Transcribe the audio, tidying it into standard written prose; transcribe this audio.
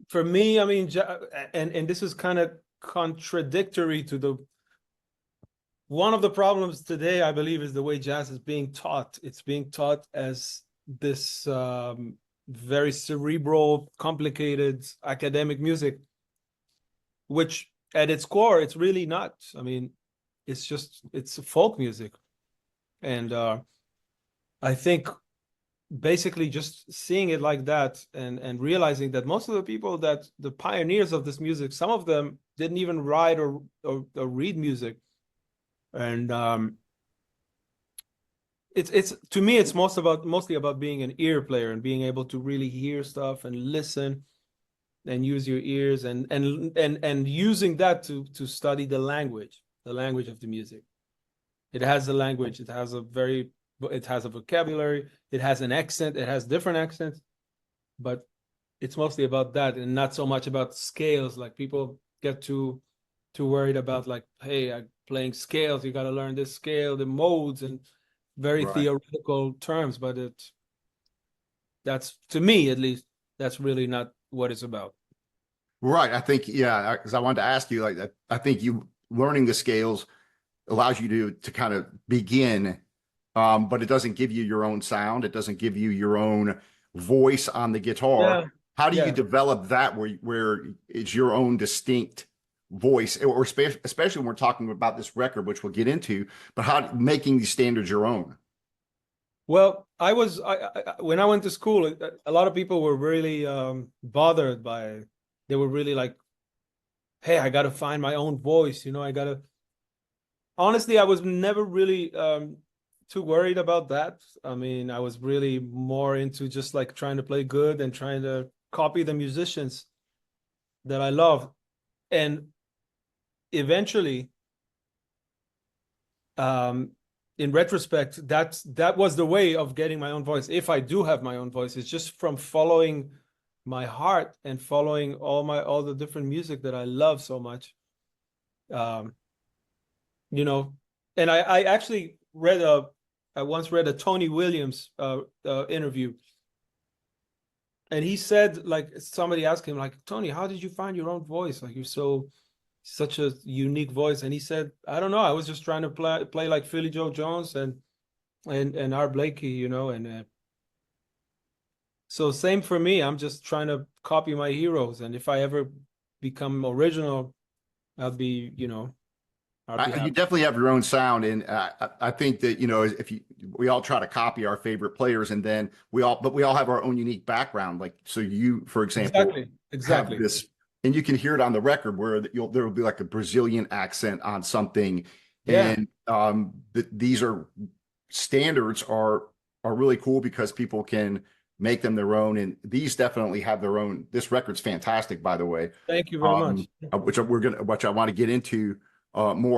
for me, I mean, and this is kind of contradictory to the one of the problems today, I believe, is the way jazz is being taught. It's being taught as this very cerebral, complicated academic music, which at its core, it's really not. I mean, it's folk music. And I think basically just seeing it like that and realizing that most of the people that the pioneers of this music, some of them didn't even write or read music. And it's to me, it's mostly about being an ear player and being able to really hear stuff and listen and use your ears and using that to study the language of the music. It has a language, it has a vocabulary, it has an accent, it has different accents, but it's mostly about that and not so much about scales. Like people get too worried about like, hey, I'm playing scales, you got to learn this scale, the modes, and very theoretical terms, but that's, to me at least, that's really not what it's about. Right. I think, yeah, because I wanted to ask you, like, I think you learning the scales allows you to kind of begin, but it doesn't give you your own sound. It doesn't give you your own voice on the guitar. Yeah. How do you develop that where it's your own distinct voice, or especially when we're talking about this record, which we'll get into, but how making these standards your own? Well, I when I went to school, a lot of people were really bothered by, they were really like, hey, I got to find my own voice, I got to. Honestly, I was never really too worried about that. I mean, I was really more into just like trying to play good and trying to copy the musicians that I love. And eventually, in retrospect, that was the way of getting my own voice. If I do have my own voice, it's just from following my heart and following all the different music that I love so much. And I actually I once read a Tony Williams interview, and he said, like, somebody asked him, like, Tony, how did you find your own voice? Like, you're such a unique voice. And he said, I don't know, I was just trying to play like Philly Joe Jones and Art Blakey, and so same for me. I'm just trying to copy my heroes, and if I ever become original, I'll be, You definitely have your own sound, and I think that if we all try to copy our favorite players, and then we all have our own unique background. Like, so you, for example, exactly have this, and you can hear it on the record where there will be like a Brazilian accent on something, and these are standards are really cool because people can make them their own, and these definitely have their own. This record's fantastic, by the way. Thank you very much. Which I want to get into more.